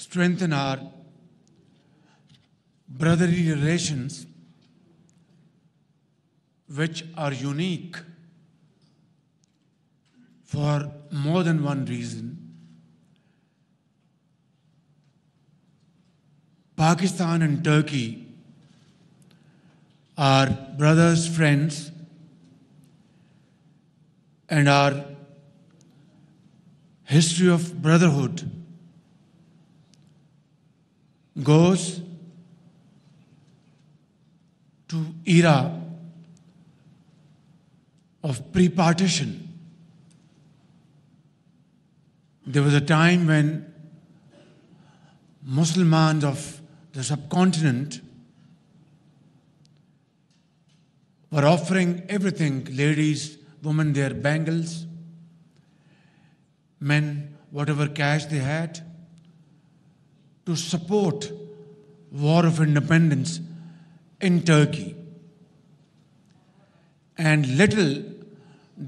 strengthen our brotherly relations, which are unique for more than one reason. Pakistan and Turkey are brothers, friends, and our history of brotherhood goes to era of pre-partition. There was a time when Muslims of the subcontinent were offering everything, ladies, women, their bangles, men, whatever cash they had, to support war of independence in Turkey. And little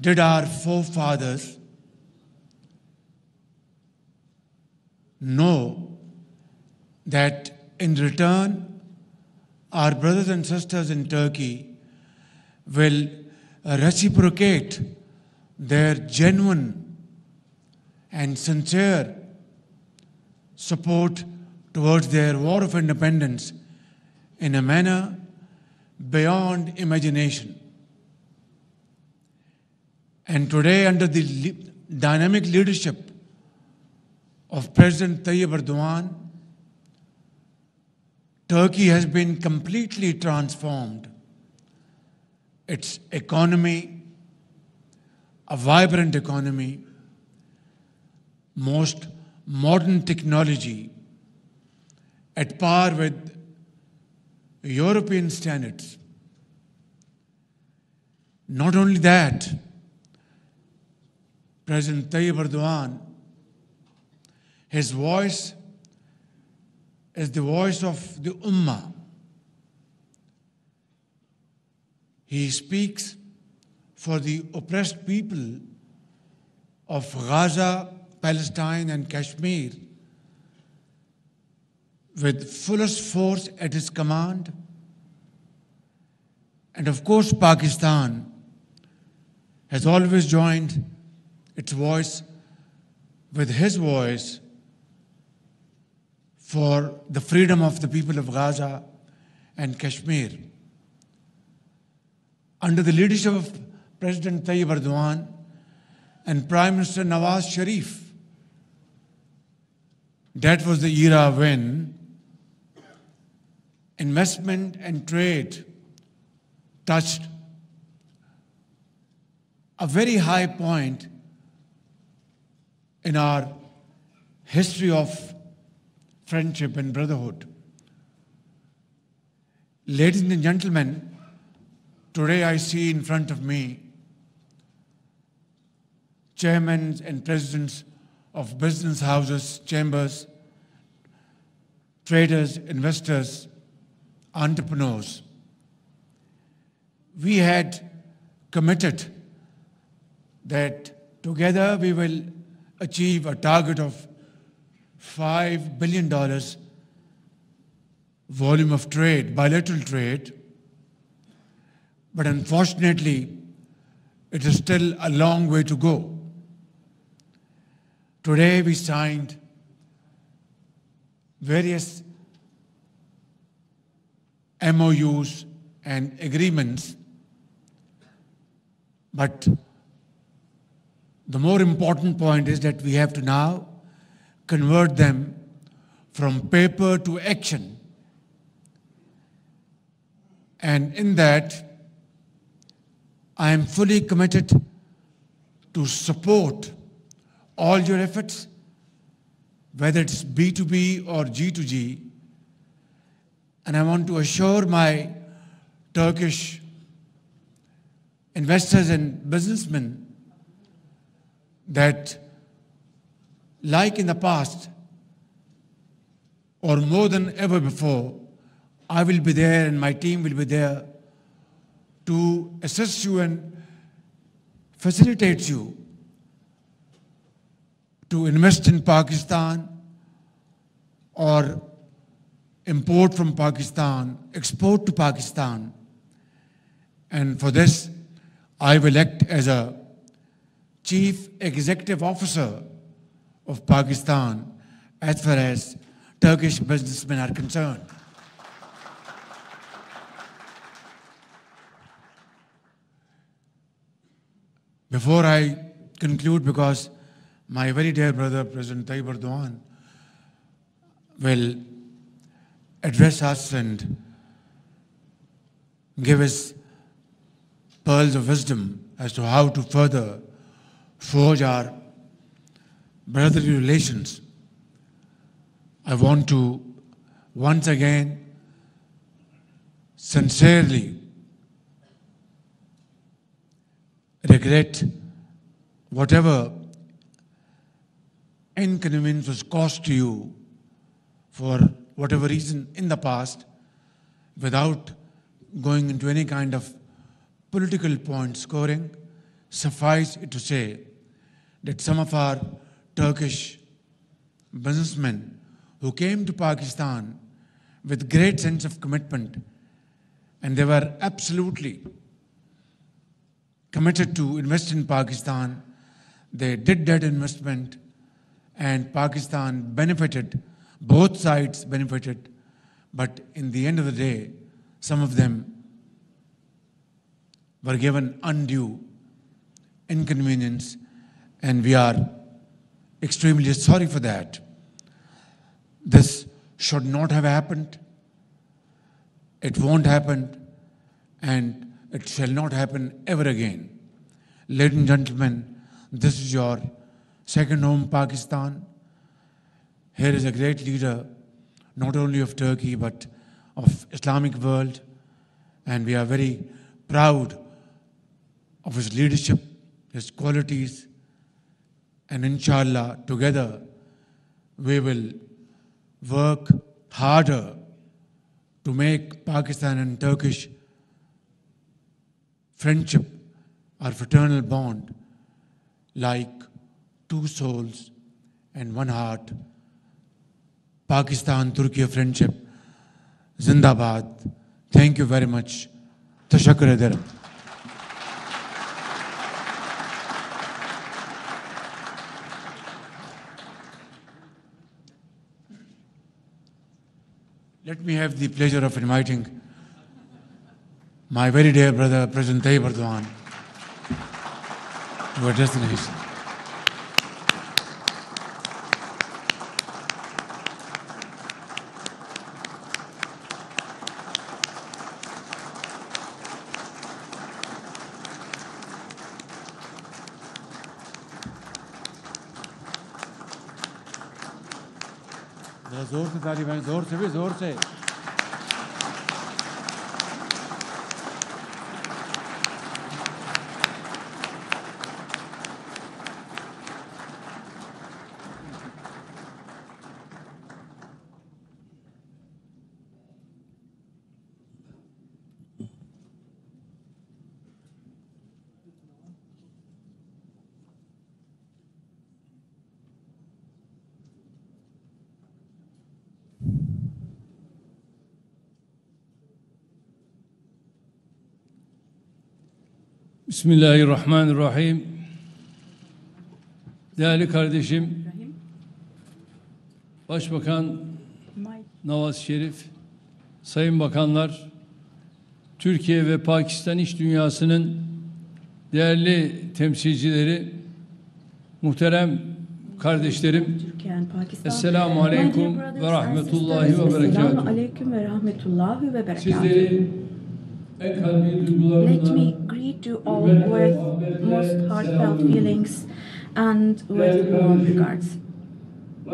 did our forefathers know that in return, our brothers and sisters in Turkey will reciprocate their genuine and sincere support towards their war of independence in a manner beyond imagination. And today, under the dynamic leadership of President Tayyip Erdogan, Turkey has been completely transformed. Its economy, a vibrant economy, most modern technology, at par with European standards. Not only that, President Tayyip Erdogan, his voice is the voice of the Ummah. He speaks for the oppressed people of Gaza, Palestine, and Kashmir with fullest force at his command. And of course, Pakistan has always joined its voice with his voice for the freedom of the people of Gaza and Kashmir. Under the leadership of President Tayyip Erdogan and Prime Minister Shehbaz Sharif, that was the era when investment and trade touched a very high point in our history of friendship and brotherhood. Ladies and gentlemen, today I see in front of me chairmen and presidents of business houses, chambers, traders, investors, entrepreneurs. We had committed that together we will achieve a target of $5 billion volume of trade, bilateral trade, but unfortunately, it is still a long way to go. Today we signed various MOUs and agreements, but the more important point is that we have to now convert them from paper to action. And in that, I am fully committed to support all your efforts, whether it's B2B or G2G. And I want to assure my Turkish investors and businessmen that, like in the past, or more than ever before, I will be there and my team will be there to assist you and facilitate you to invest in Pakistan, or import from Pakistan, export to Pakistan. And for this, I will act as a Chief Executive Officer of Pakistan as far as Turkish businessmen are concerned. Before I conclude, because my very dear brother, President Tayyip Erdogan, will address us and give us pearls of wisdom as to how to further forge our brotherly relations, I want to once again sincerely regret whatever inconvenience was caused to you for whatever reason in the past, without going into any kind of political point scoring. Suffice it to say that some of our Turkish businessmen who came to Pakistan with great sense of commitment, and they were absolutely committed to invest in Pakistan. They did that investment, and Pakistan benefited, both sides benefited, but in the end of the day, some of them were given undue inconvenience, and we are extremely sorry for that. This should not have happened. It won't happen, and it shall not happen ever again. Ladies and gentlemen, this is your second home, Pakistan. Here is a great leader, not only of Turkey, but of Islamic world, and we are very proud of his leadership, his qualities, and inshallah, together, we will work harder to make Pakistan and Turkish friendship, our fraternal bond, like two souls and one heart. Pakistan-Turkey friendship, Zindabad. Thank you very much. Tashakkur ederim. Let me have the pleasure of inviting my very dear brother, President Tayyip Erdogan, to address the nation. जोर से ताली बजाएं, जोर से भी जोर से। Bismillahirrahmanirrahim. Değerli kardeşim, Başbakan Nawaz Şerif, Sayın Bakanlar, Türkiye ve Pakistan iş dünyasının değerli temsilcileri, muhterem kardeşlerim, Esselamu Aleyküm ve Rahmetullahi ve Berekatuhu. Sizleri Let me greet you all with most heartfelt feelings and with warm regards. I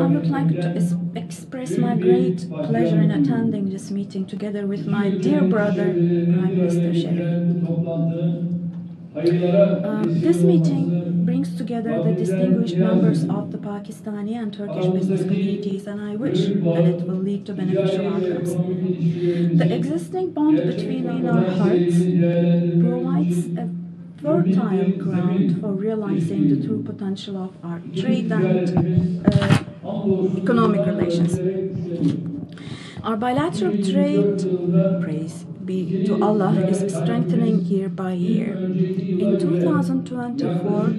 would like to express my great pleasure in attending this meeting together with my dear brother, Prime Minister Sharif. This meeting brings together the distinguished members of the Pakistani and Turkish business communities, and I wish that it will lead to beneficial outcomes. The existing bond between our hearts provides a fertile ground for realizing the true potential of our trade and economic relations. Our bilateral trade, praise be to Allah, is strengthening year by year. In 2024,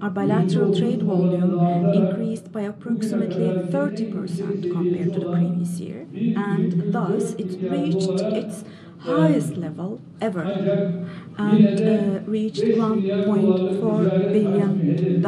our bilateral trade volume increased by approximately 30% compared to the previous year, and thus it reached its highest level ever and reached $1.4 billion.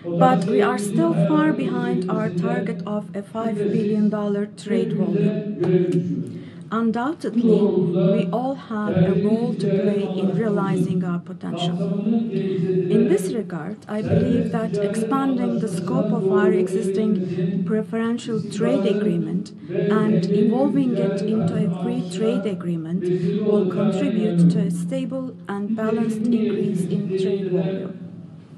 But we are still far behind our target of a $5 billion trade volume. Undoubtedly, we all have a role to play in realizing our potential. In this regard, I believe that expanding the scope of our existing preferential trade agreement and evolving it into a free trade agreement will contribute to a stable and balanced increase in trade volume.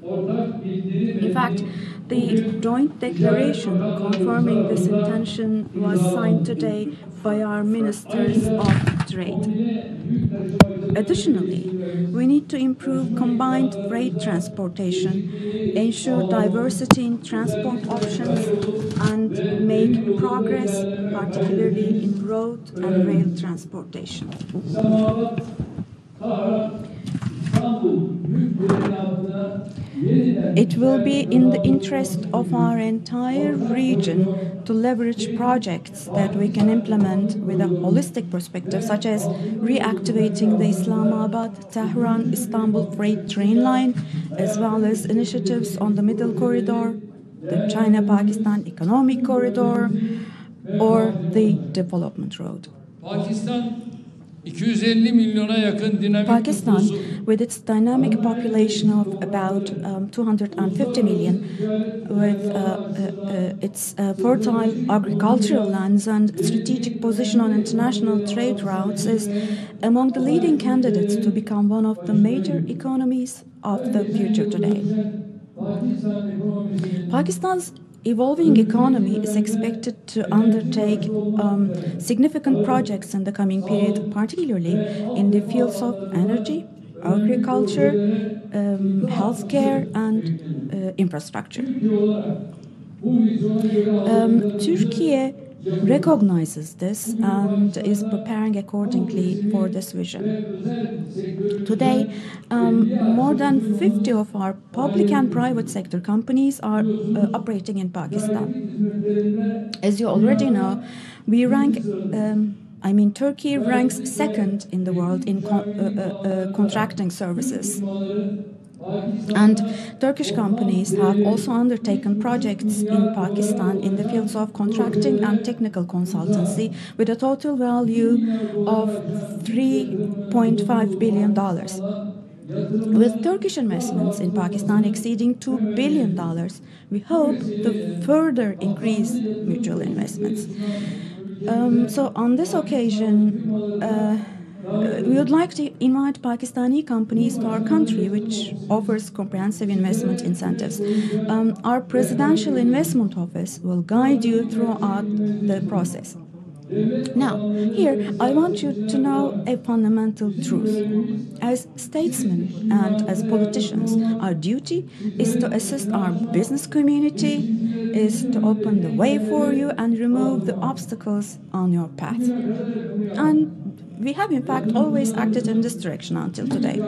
In fact, the joint declaration confirming this intention was signed today by our ministers of trade. Additionally, we need to improve combined freight transportation, ensure diversity in transport options, and make progress, particularly in road and rail transportation. It will be in the interest of our entire region to leverage projects that we can implement with a holistic perspective, such as reactivating the Islamabad-Tehran-Istanbul freight train line, as well as initiatives on the Middle Corridor, the China-Pakistan Economic Corridor, or the Development Road. Pakistan, with its dynamic population of about 250 million, with its fertile agricultural lands and strategic position on international trade routes, is among the leading candidates to become one of the major economies of the future today. Pakistan's evolving economy is expected to undertake significant projects in the coming period, particularly in the fields of energy, agriculture, healthcare, and infrastructure. Turkey recognizes this and is preparing accordingly for this vision. Today, more than 50 of our public and private sector companies are operating in Pakistan. As you already know, Turkey ranks second in the world in contracting services. And Turkish companies have also undertaken projects in Pakistan in the fields of contracting and technical consultancy with a total value of $3.5 billion. With Turkish investments in Pakistan exceeding $2 billion, we hope to further increase mutual investments. So on this occasion, we would like to invite Pakistani companies to our country, which offers comprehensive investment incentives. Our Presidential Investment Office will guide you throughout the process. Now, here, I want you to know a fundamental truth. As statesmen and as politicians, our duty is to assist our business community, is to open the way for you and remove the obstacles on your path. And we have, in fact, always acted in this direction until today.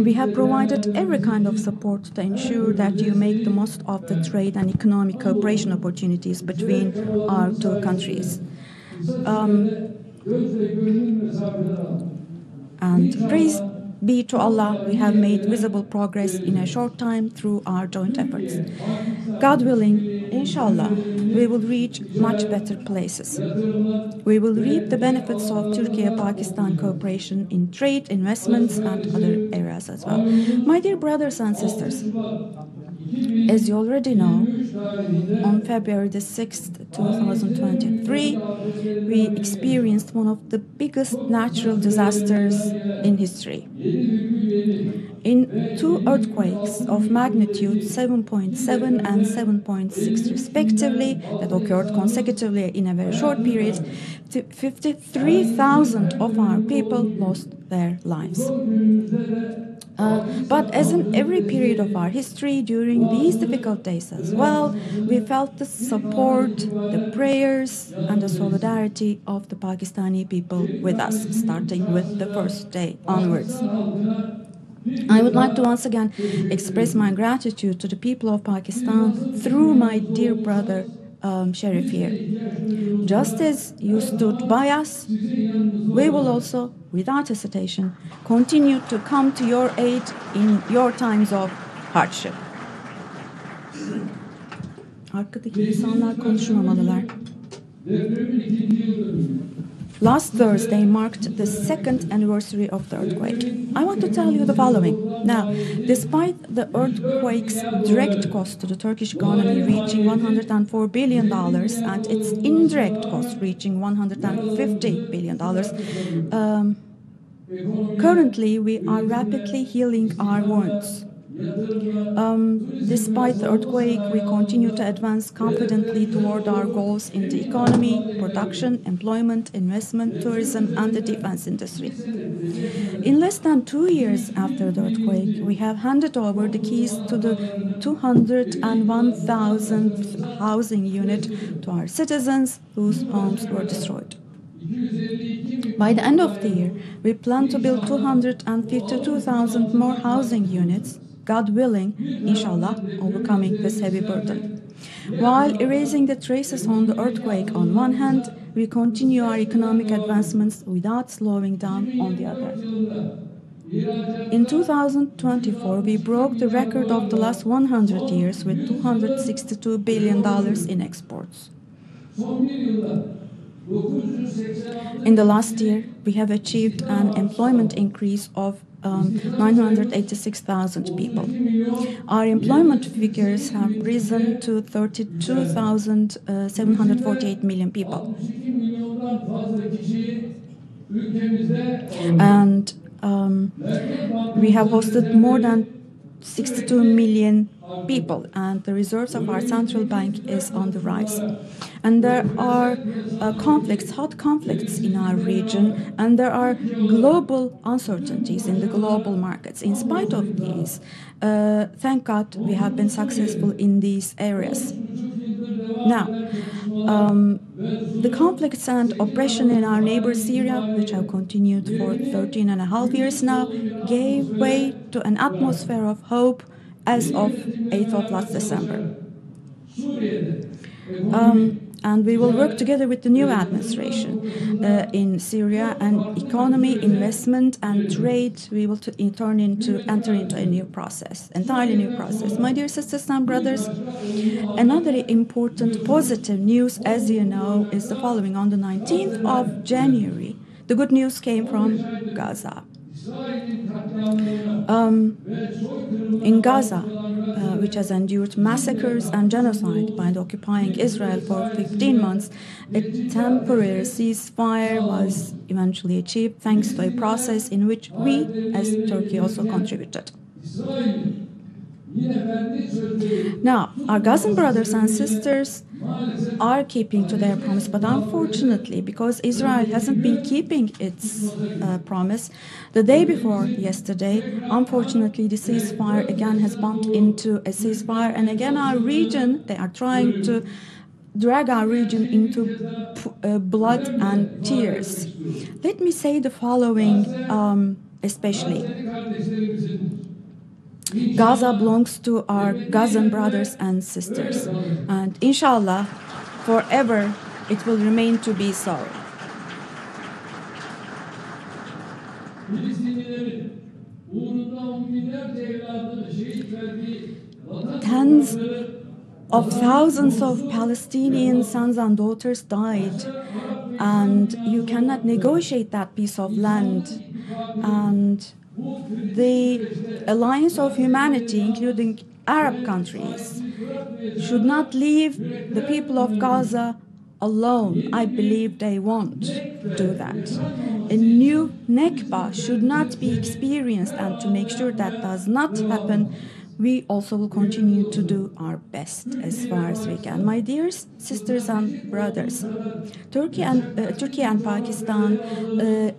We have provided every kind of support to ensure that you make the most of the trade and economic cooperation opportunities between our two countries. And praise be to Allah, we have made visible progress in a short time through our joint efforts. God willing, inshallah, we will reach much better places. We will reap the benefits of Turkey-Pakistan cooperation in trade, investments, and other areas as well. My dear brothers and sisters, As you already know, on February the 6th, 2023, we experienced one of the biggest natural disasters in history. In two earthquakes of magnitude 7.7 and 7.6 respectively that occurred consecutively in a very short period, 53,000 of our people lost their lives. But as in every period of our history, during these difficult days as well, we felt the support, the prayers, and the solidarity of the Pakistani people with us, starting with the first day onwards. I would like to once again express my gratitude to the people of Pakistan through my dear brother Sharif here. Just as you stood by us, we will also, without hesitation, continue to come to your aid in your times of hardship. Arkadaki insanlar konuşmamalılar. Last Thursday marked the second anniversary of the earthquake. I want to tell you the following. Now, despite the earthquake's direct cost to the Turkish economy reaching $104 billion and its indirect cost reaching $150 billion, currently we are rapidly healing our wounds. Despite the earthquake, we continue to advance confidently toward our goals in the economy, production, employment, investment, tourism, and the defense industry. In less than 2 years after the earthquake, we have handed over the keys to the 201,000th housing unit to our citizens whose homes were destroyed. By the end of the year, we plan to build 252,000 more housing units, God willing, inshallah, overcoming this heavy burden. While erasing the traces on the earthquake on one hand, we continue our economic advancements without slowing down on the other. In 2024, we broke the record of the last 100 years with $262 billion in exports. In the last year, we have achieved an employment increase of 986,000 people. Our employment figures have risen to 32,748 million people. And we have hosted more than 62 million people, and the reserves of our central bank is on the rise. And there are hot conflicts in our region, and there are global uncertainties in the global markets. In spite of these, thank God we have been successful in these areas. Now, the conflicts and oppression in our neighbor Syria, which have continued for 13 and a half years now, gave way to an atmosphere of hope as of 8th of last December. And we will work together with the new administration in Syria, and economy, investment, and trade. We will enter into a new process, entirely new process. My dear sisters and brothers, another important positive news, as you know, is the following. On the 19th of January, the good news came from Gaza. In Gaza, which has endured massacres and genocide by the occupying Israel for 15 months, a temporary ceasefire was eventually achieved thanks to a process in which we, as Turkey, also contributed. Now, our Gazan brothers and sisters are keeping to their promise, but unfortunately, because Israel hasn't been keeping its promise, the day before yesterday, unfortunately, the ceasefire again has bumped into a ceasefire, and again our region, they are trying to drag our region into blood and tears. Let me say the following, especially. Gaza belongs to our Gazan brothers and sisters, and inshallah, forever it will remain to be so. Tens of thousands of Palestinian sons and daughters died, and you cannot negotiate that piece of land. And the Alliance of Humanity, including Arab countries should not leave the people of Gaza alone. I believe they won't do that. A new Nakba should not be experienced, and to make sure that does not happen, we also will continue to do our best as far as we can. My dear sisters and brothers, Turkey and Pakistan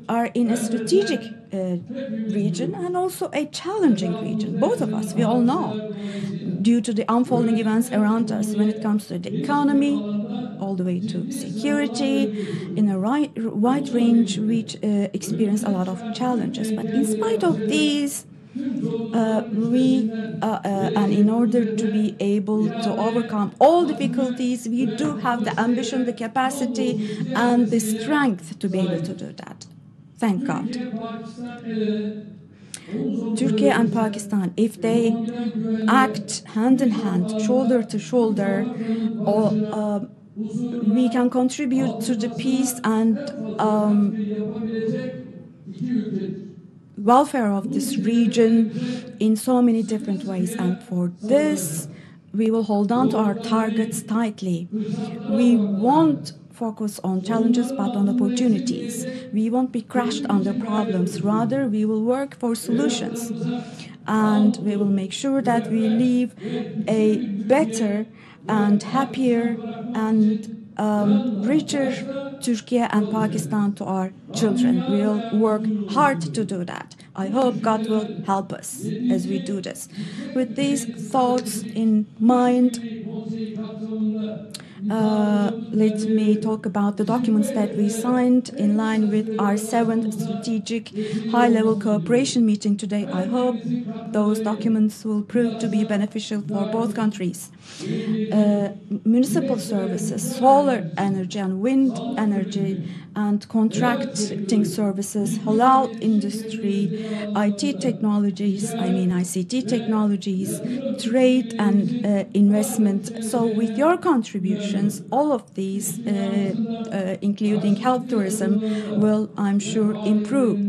are in a strategic region and also a challenging region. Both of us, we all know, due to the unfolding events around us when it comes to the economy, all the way to security, in a wide range, which experience a lot of challenges. But in spite of these, and in order to be able to overcome all difficulties, we do have the ambition, the capacity, and the strength to be able to do that. Thank God. Turkey and Pakistan, if they act hand in hand, shoulder to shoulder, we can contribute to the peace and welfare of this region in so many different ways. And for this, we will hold on to our targets tightly. We won't focus on challenges but on opportunities. We won't be crushed under problems. Rather, we will work for solutions. And we will make sure that we leave a better and happier and richer Turkey and Pakistan to our children. We'll work hard to do that. I hope God will help us as we do this. With these thoughts in mind, let me talk about the documents that we signed in line with our 7th strategic high-level cooperation meeting today. I hope those documents will prove to be beneficial for both countries. Municipal services, solar energy and wind energy, and contracting services, halal industry, ICT technologies, trade and investment. So with your contributions, all of these, including health tourism, will, I'm sure, improve.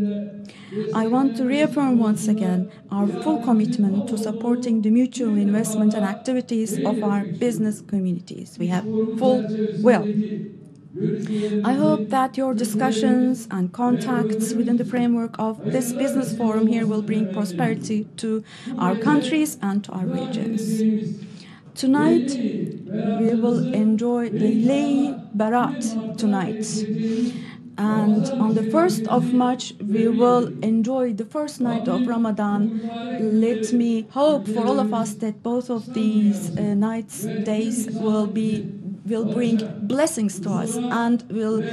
I want to reaffirm once again our full commitment to supporting the mutual investment and activities of our business communities. We have full will. I hope that your discussions and contacts within the framework of this business forum here will bring prosperity to our countries and to our regions. Tonight, we will enjoy the Lay Barat tonight. And on the 1st of March, we will enjoy the first night of Ramadan. Let me hope for all of us that both of these days will bring blessings to us and will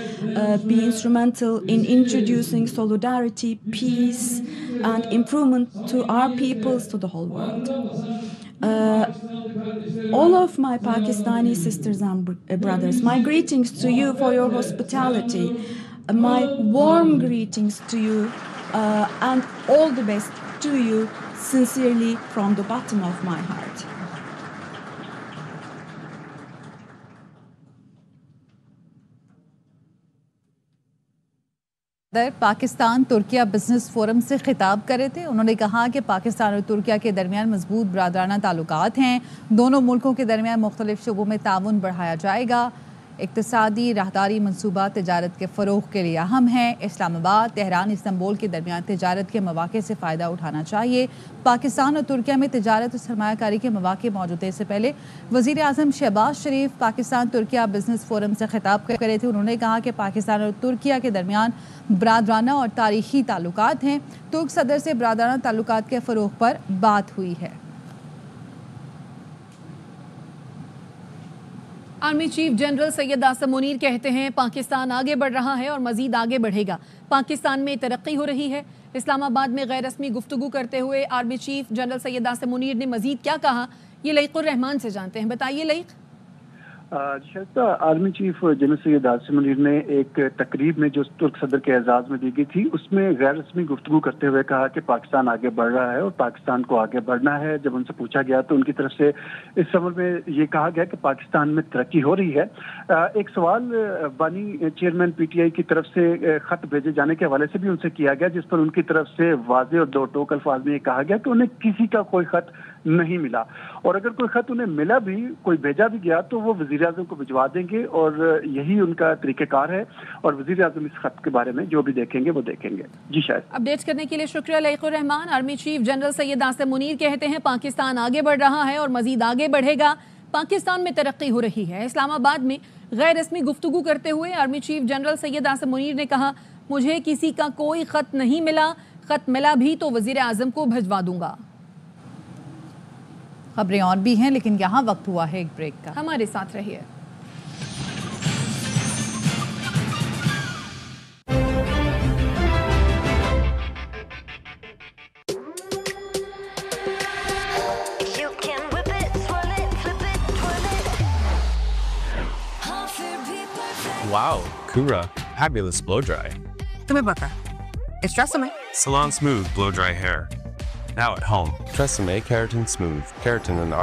be instrumental in introducing solidarity, peace, and improvement to our peoples, to the whole world. All of my Pakistani sisters and brothers, my greetings to you for your hospitality. My warm greetings to you and all the best to you, sincerely from the bottom of my heart. Pakistan Türkiye business forum से खिताब कर रहे थे। उन्होंने कहा कि पाकिस्तान और तुर्किया के दरमियान मजबूत बरादराना ताल्लुकात हैं। दोनों मुल्कों के दरमियान मुख्तलिफ शोबों में ताउन बढ़ाया जाएगा। इक्तिसादी राहदारी मनसूबा तजारत के फ़रोग़ के लिए अहम है। इस्लामाबाद, तेहरान, इस्तांबुल के दरमियान तजारत के मौक़े से फ़ायदा उठाना चाहिए। पाकिस्तान और तुर्किया में तजारत और सरमायाकारी के मौक़े मौजूद थे। इससे पहले वज़ीर आज़म शहबाज शरीफ पाकिस्तान तुर्किया बिजनेस फोरम से खिताब कर रहे थे। उन्होंने कहा कि पाकिस्तान और तुर्किया के दरमियान बरादराना और तारीख़ी ताल्लुकात हैं। तुर्क सदर से बरादराना ताल्लुकात के फ़रोग़ पर बात हुई है। Army chief general Syed Asim Munir कहते हैं पाकिस्तान आगे बढ़ रहा है और मजीद आगे बढ़ेगा। पाकिस्तान में तरक्की हो रही है। इस्लामाबाद में गैर रस्मी गुफ्तगू करते हुए army chief general Syed Asim Munir ने मजीद क्या कहा, ये लईक़ुर रहमान से जानते हैं। बताइए Laiq. Army chief general Syed Asim Munir ने एक तकरीब में जो तुर्क सदर के एजाज में दी गई थी, उसमें गैर रस्मी गुफ्तगू करते हुए कहा कि पाकिस्तान आगे बढ़ रहा है और पाकिस्तान को आगे बढ़ना है। जब उनसे पूछा गया तो उनकी तरफ से इस समझ में ये कहा गया कि पाकिस्तान में तरक्की हो रही है। एक सवाल बानी चेयरमैन PTI की तरफ से खत भेजे जाने के हवाले से भी उनसे किया गया, जिस पर उनकी तरफ से वाज़ेह और दो टोक अल्फाज में ये कहा गया कि उन्हें किसी का कोई खत نہیں ملا. اور اگر کوئی خط انہیں ملا بھی, کوئی بھیجا بھی گیا, تو وہ وزیر اعظم کو بھجوا دیں گے, اور یہی ان کا طریقہ کار ہے. اور وزیر اعظم اس خط کے بارے میں جو بھی دیکھیں گے وہ دیکھیں گے. جی شاید اپڈیٹ کرنے کے لیے شکریہ لائق الرحمان. Army chief general Syed Asim Munir کہتے ہیں پاکستان آگے بڑھ رہا ہے اور مزید آگے بڑھے گا. پاکستان میں ترقی ہو رہی ہے. اسلام آباد میں غیر رسمی گفتگو کرتے ہوئے army chief general Syed Asim Munir نے کہا, مجھے کسی کا کوئی خط نہیں ملا, خط ملا بھی تو وزیر اعظم کو بھجوا دوں گا. خبریں اور بھی ہیں لیکن یہاں وقت ہوا ہے ایک بریک کا. ہمارے ساتھ رہیے. Wow, Kura, fabulous blow dry. تمہیں پتا it's Tresemme. Salon Smooth blow dry hair. Now at home. Tresemme Keratin Smooth. Keratin and